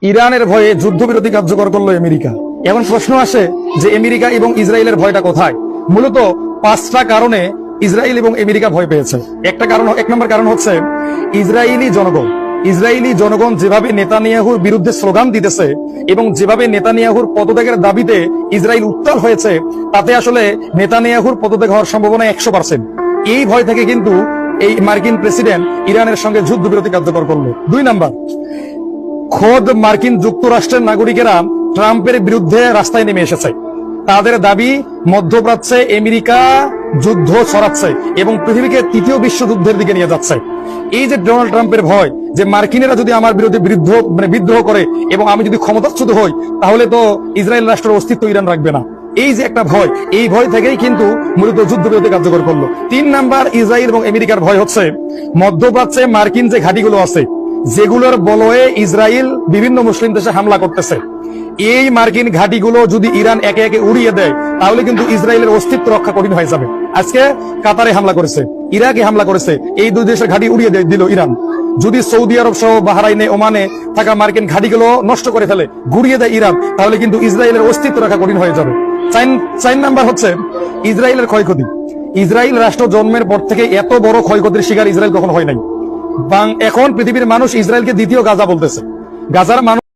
ইরানের ভয়ে যুদ্ধবিরতি কার্যকর করলো আমেরিকা। এখন প্রশ্ন আসে যে আমেরিকা এবং ইসরায়েলের ভয়টা কোথায়? মূলত 5টা কারণে ইসরায়েল এবং আমেরিকা ভয় পেয়েছে। এক নম্বর কারণ হচ্ছে ইসরায়েলি জনগণ যেভাবে নেতানিয়াহুর বিরুদ্ধে স্লোগান দিতেছে এবং যেভাবে নেতানিয়াহুর পদত্যাগের দাবিতে ইসরায়েল উত্তাল হয়েছে, তাতে আসলে নেতানিয়াহুর পদত্যাগ হওয়ার সম্ভাবনা 100%। এই ভয় থেকে কিন্তু এই মার্কিন প্রেসিডেন্ট ইরানের সঙ্গে যুদ্ধবিরতি কার্যকর করলো। 2 নাম্বার, খোদ মার্কিন যুক্তরাষ্ট্রের নাগরিকেরা ট্রাম্পের বিরুদ্ধে রাস্তায় নেমে এসেছে। তাদের দাবি, মধ্যপ্রাচ্যে আমেরিকা যুদ্ধ ছড়াচ্ছে এবং পৃথিবীকে 3য় বিশ্বযুদ্ধের দিকে নিয়ে যাচ্ছে। এই যে ডোনাল্ড ট্রাম্পের ভয় যে মার্কিনেরা যদি আমার বিরুদ্ধে বিদ্রোহ করে এবং আমি যদি ক্ষমতাচ্যুত হই, তাহলে তো ইসরায়েল রাষ্ট্রের অস্তিত্ব ইরান রাখবে না। এই যে একটা ভয়, এই ভয় থেকেই কিন্তু মূলত যুদ্ধবিরতি কার্যকর করলো। 3 নাম্বার, ইসরায়েল এবং আমেরিকার ভয় হচ্ছে মধ্যপ্রাচ্যে মার্কিন যে ঘাঁটিগুলো আছে, যেগুলোর বলয়ে ইসরায়েল বিভিন্ন মুসলিম দেশে হামলা করতেছে, এই মার্কিন ঘাঁটিগুলো যদি ইরান একে একে উড়িয়ে দেয়, তাহলে কিন্তু ইসরায়েলের অস্তিত্ব রক্ষা কঠিন হয়ে যাবে। আজকে কাতারে হামলা করেছে, ইরাকে হামলা করেছে, এই 2 দেশের ঘাঁটি উড়িয়ে দিল ইরান। যদি সৌদি আরব সহ বাহরাইনে, ওমানে থাকা মার্কিন ঘাঁটিগুলো নষ্ট করে ফেলে, গুড়িয়ে দেয় ইরান, তাহলে কিন্তু ইসরায়েলের অস্তিত্ব রক্ষা কঠিন হয়ে যাবে। 4 নাম্বার হচ্ছে ইসরায়েলের ক্ষয়ক্ষতি। ইসরায়েল রাষ্ট্র জন্মের পর থেকে এত বড় ক্ষয়ক্ষতির শিকার ইসরায়েল কখনো হয় নাই। এখন পৃথিবীর মানুষ ইসরায়েলকে দ্বিতীয় গাজা বলতেছে। গাজার মানুষ